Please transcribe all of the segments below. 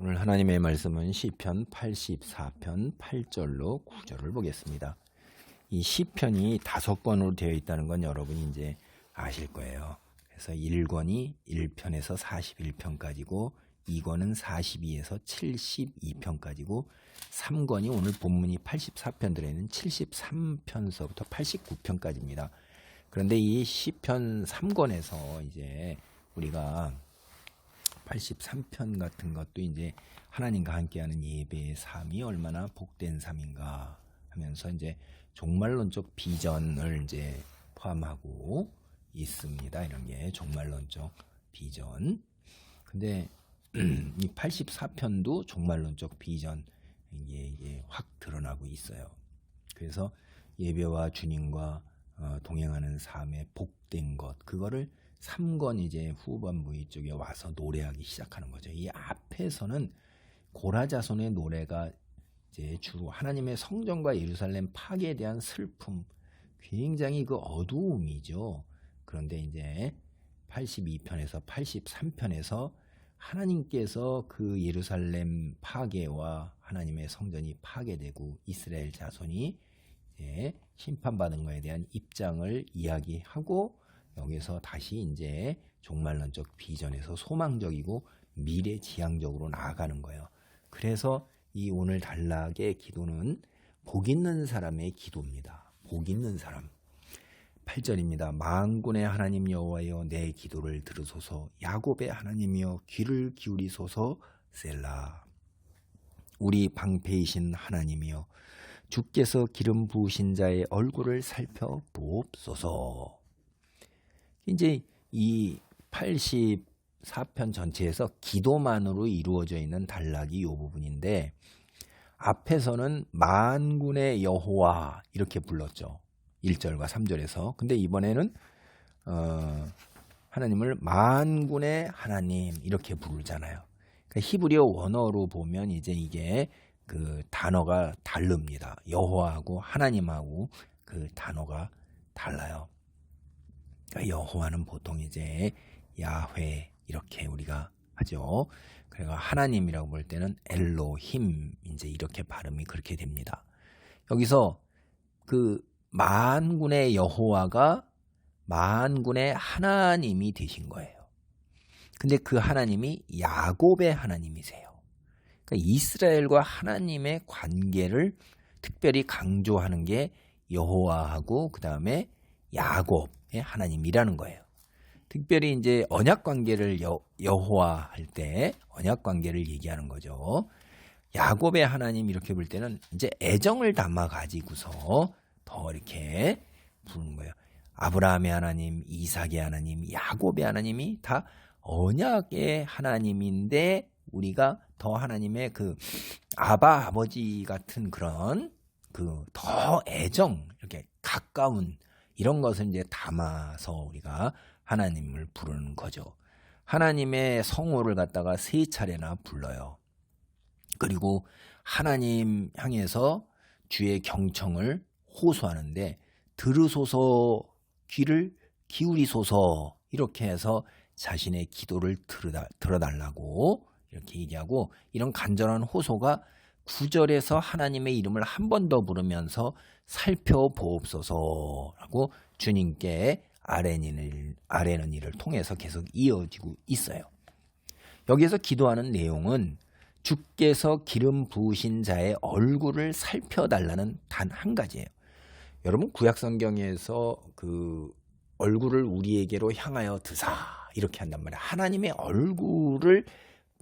오늘 하나님의 말씀은 시편 84편 8절로 9절을 보겠습니다. 이 시편이 5권으로 되어 있다는 건 여러분이 이제 아실 거예요. 그래서 1권이 1편에서 41편까지고 2권은 42에서 72편까지고 3권이 오늘 본문이 84편 들어있는 73편서부터 89편까지입니다. 그런데 이 시편 3권에서 이제 우리가 83편 같은 것도 이제 하나님과 함께하는 예배의 삶이 얼마나 복된 삶인가 하면서 이제 종말론적 비전을 이제 포함하고 있습니다. 이런 게 종말론적 비전. 근데 이 84편도 종말론적 비전 이게 확 드러나고 있어요. 그래서 예배와 주님과 동행하는 삶의 복된 것, 그거를 3권 이제 후반부 이쪽에 와서 노래하기 시작하는 거죠. 이 앞에서는 고라자손의 노래가 이제 주로 하나님의 성전과 예루살렘 파괴에 대한 슬픔, 굉장히 그 어두움이죠. 그런데 이제 82편에서 83편에서 하나님께서 그 예루살렘 파괴와 하나님의 성전이 파괴되고 이스라엘 자손이 이제 심판받은 것에 대한 입장을 이야기하고, 여기서 다시 이제 종말론적 비전에서 소망적이고 미래지향적으로 나아가는 거예요. 그래서 이 오늘 단락의 기도는 복 있는 사람의 기도입니다. 복 있는 사람. 8절입니다. 만군의 하나님 여호와여 내 기도를 들으소서. 야곱의 하나님이여 귀를 기울이소서. 셀라. 우리 방패이신 하나님이여 주께서 기름 부으신 자의 얼굴을 살펴보옵소서. 이제 이 84편 전체에서 기도만으로 이루어져 있는 단락이 이 부분인데, 앞에서는 만군의 여호와 이렇게 불렀죠. 1절과 3절에서. 근데 이번에는 하나님을 만군의 하나님 이렇게 부르잖아요. 그러니까 히브리어 원어로 보면 이제 이게 그 단어가 다릅니다. 여호와하고 하나님하고 그 단어가 달라요. 여호와는 보통 이제 야훼 이렇게 우리가 하죠. 그리고 하나님이라고 볼 때는 엘로힘 이제 이렇게 발음이 그렇게 됩니다. 여기서 그 만군의 여호와가 만군의 하나님이 되신 거예요. 근데 그 하나님이 야곱의 하나님이세요. 그러니까 이스라엘과 하나님의 관계를 특별히 강조하는 게 여호와하고 그 다음에 야곱의 하나님이라는 거예요. 특별히 이제 언약 관계를 여호와 할 때 언약 관계를 얘기하는 거죠. 야곱의 하나님 이렇게 볼 때는 이제 애정을 담아 가지고서 더 이렇게 부르는 거예요. 아브라함의 하나님, 이삭의 하나님, 야곱의 하나님이 다 언약의 하나님인데 우리가 더 하나님의 그 아버지 같은 그런 그 더 애정, 이렇게 가까운 이런 것을 이제 담아서 우리가 하나님을 부르는 거죠. 하나님의 성호를 갖다가 3차례나 불러요. 그리고 하나님 향해서 주의 경청을 호소하는데 들으소서, 귀를 기울이소서 이렇게 해서 자신의 기도를 들어달라고 이렇게 얘기하고, 이런 간절한 호소가 9절에서 하나님의 이름을 한 번 더 부르면서 살펴보옵소서라고 주님께 아뢰는 일을 통해서 계속 이어지고 있어요. 여기에서 기도하는 내용은 주께서 기름 부으신 자의 얼굴을 살펴달라는 단 한 가지예요. 여러분 구약성경에서 그 얼굴을 우리에게로 향하여 드사 이렇게 한단 말이에요. 하나님의 얼굴을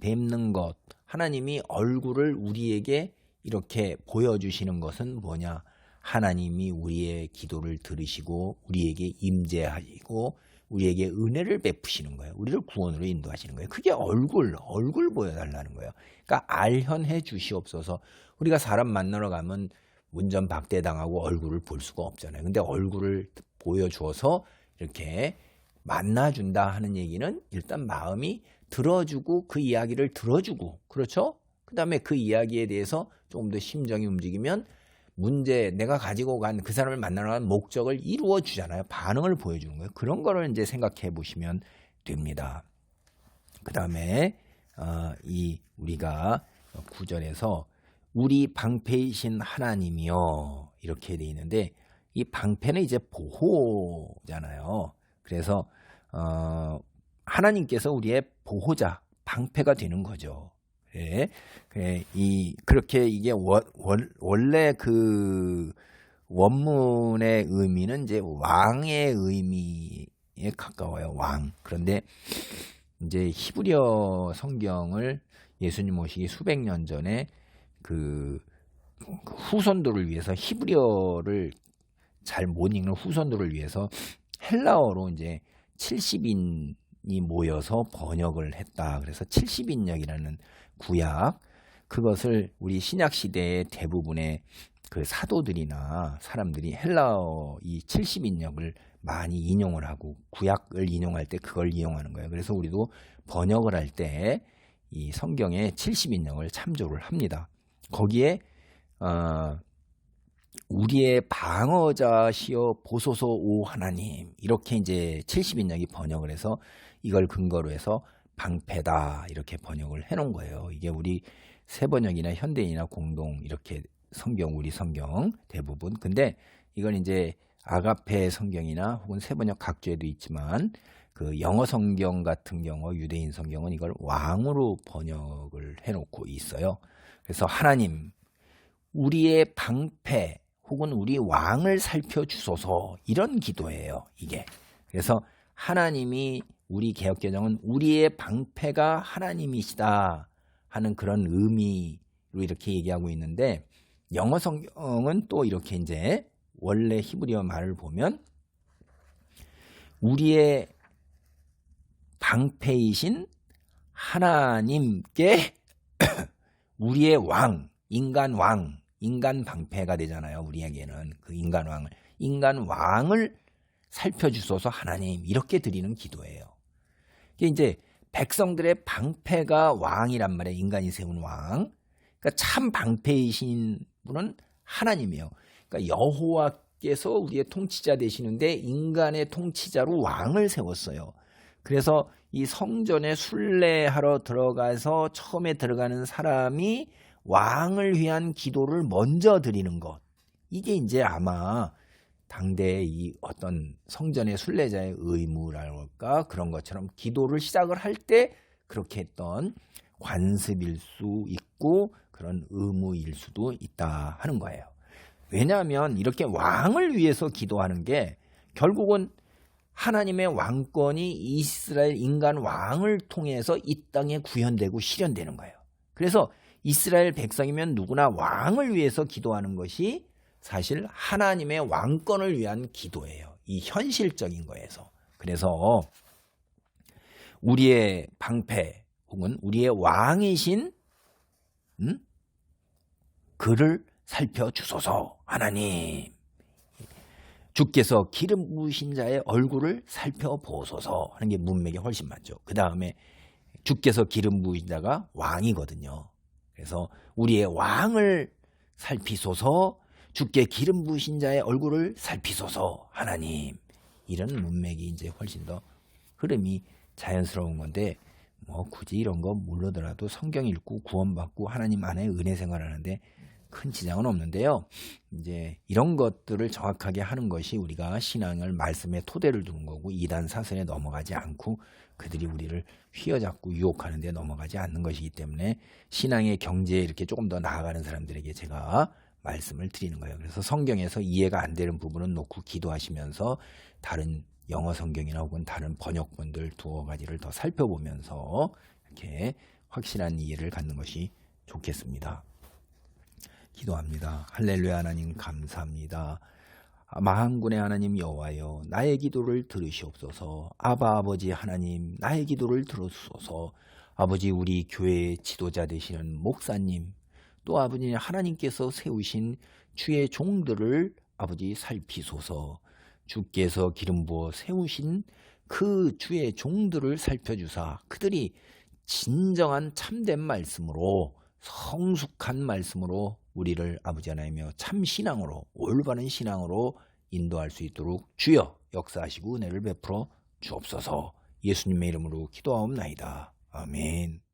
뵙는 것, 하나님이 얼굴을 우리에게 이렇게 보여주시는 것은 뭐냐? 하나님이 우리의 기도를 들으시고 우리에게 임재하시고 우리에게 은혜를 베푸시는 거예요. 우리를 구원으로 인도하시는 거예요. 그게 얼굴 보여달라는 거예요. 그러니까 알현해 주시옵소서. 우리가 사람 만나러 가면 운전 박대당하고 얼굴을 볼 수가 없잖아요. 근데 얼굴을 보여주어서 이렇게 만나준다 하는 얘기는 일단 마음이 들어주고 그 이야기를 들어주고, 그렇죠? 그 다음에 그 이야기에 대해서 조금 더 심정이 움직이면 내가 가지고 간 그 사람을 만나러 간 목적을 이루어 주잖아요. 반응을 보여주는 거예요. 그런 거를 이제 생각해 보시면 됩니다. 그 다음에 이 우리가 9절에서 우리 방패이신 하나님이요 이렇게 돼 있는데 이 방패는 이제 보호잖아요. 그래서 하나님께서 우리의 보호자, 방패가 되는 거죠. 예. 그렇게 이게 원래 그 원문의 의미는 이제 왕의 의미에 가까워요. 왕. 그런데 이제 히브리어 성경을 예수님 오시기 수백 년 전에 그 후손들을 위해서 히브리어를 잘 못 읽는 후손들을 위해서 헬라어로 이제 70인이 모여서 번역을 했다. 그래서 70인역이라는 구약, 그것을 우리 신약 시대의 대부분의 그 사도들이나 사람들이 헬라어 이 70인역을 많이 인용을 하고 구약을 인용할 때 그걸 이용하는 거예요. 그래서 우리도 번역을 할 때 이 성경의 70인역을 참조를 합니다. 거기에 우리의 방어자시여 보소서 오 하나님, 이렇게 이제 70인역이 번역을 해서 이걸 근거로 해서 방패다 이렇게 번역을 해놓은 거예요. 이게 우리 새번역이나 현대인이나 공동 이렇게 성경, 우리 성경 대부분. 근데 이건 이제 아가페 성경이나 혹은 새번역 각주에도 있지만 그 영어 성경 같은 경우 유대인 성경은 이걸 왕으로 번역을 해놓고 있어요. 그래서 하나님, 우리의 방패 혹은 우리 왕을 살펴주소서, 이런 기도예요, 이게. 그래서 하나님이, 우리 개역개정은 우리의 방패가 하나님이시다 하는 그런 의미로 이렇게 얘기하고 있는데, 영어 성경은 또 이렇게 이제 원래 히브리어 말을 보면 우리의 방패이신 하나님께 우리의 왕, 인간 방패가 되잖아요. 우리에게는 그 인간 왕을 살펴주소서 하나님, 이렇게 드리는 기도예요. 이게 이제 백성들의 방패가 왕이란 말이에요. 인간이 세운 왕. 그러니까 참 방패이신 분은 하나님이에요. 그러니까 여호와께서 우리의 통치자 되시는데 인간의 통치자로 왕을 세웠어요. 그래서 이 성전에 순례하러 들어가서 처음에 들어가는 사람이 왕을 위한 기도를 먼저 드리는 것. 이게 이제 아마 당대의 이 어떤 성전의 순례자의 의무랄까 그런 것처럼 기도를 시작을 할 때 그렇게 했던 관습일 수 있고 그런 의무일 수도 있다 하는 거예요. 왜냐하면 이렇게 왕을 위해서 기도하는 게 결국은 하나님의 왕권이 이스라엘 인간 왕을 통해서 이 땅에 구현되고 실현되는 거예요. 그래서 이스라엘 백성이면 누구나 왕을 위해서 기도하는 것이 사실 하나님의 왕권을 위한 기도예요. 이 현실적인 거에서. 그래서 우리의 방패 혹은 우리의 왕이신 그를 살펴주소서 하나님. 주께서 기름 부으신 자의 얼굴을 살펴보소서 하는 게 문맥이 훨씬 맞죠. 그 다음에 주께서 기름 부으신 자가 왕이거든요. 그래서 우리의 왕을 살피소서, 주께 기름 부으신 자의 얼굴을 살피소서 하나님. 이런 문맥이 이제 훨씬 더 흐름이 자연스러운 건데 뭐 굳이 이런 거 모르더라도 성경 읽고 구원받고 하나님 안에 은혜 생활하는데 큰 지장은 없는데요. 이제 이런 것들을 정확하게 하는 것이 우리가 신앙을 말씀에 토대를 두는 거고 이단 사설에 넘어가지 않고 그들이 우리를 휘어잡고 유혹하는 데 넘어가지 않는 것이기 때문에 신앙의 경지에 이렇게 조금 더 나아가는 사람들에게 제가 말씀을 드리는 거예요. 그래서 성경에서 이해가 안 되는 부분은 놓고 기도하시면서 다른 영어 성경이나 혹은 다른 번역본들 두어 가지를 더 살펴보면서 이렇게 확실한 이해를 갖는 것이 좋겠습니다. 기도합니다. 할렐루야. 하나님 감사합니다. 만군의 하나님 여호와여, 나의 기도를 들으시옵소서. 아버지 하나님, 나의 기도를 들어주소서. 아버지, 우리 교회의 지도자 되시는 목사님, 또 아버지 하나님께서 세우신 주의 종들을 아버지 살피소서. 주께서 기름 부어 세우신 그 주의 종들을 살펴주사 그들이 진정한 참된 말씀으로, 성숙한 말씀으로 우리를 아버지 하나님이여 참 신앙으로, 올바른 신앙으로 인도할 수 있도록 주여 역사하시고 은혜를 베풀어 주옵소서. 예수님의 이름으로 기도하옵나이다. 아멘.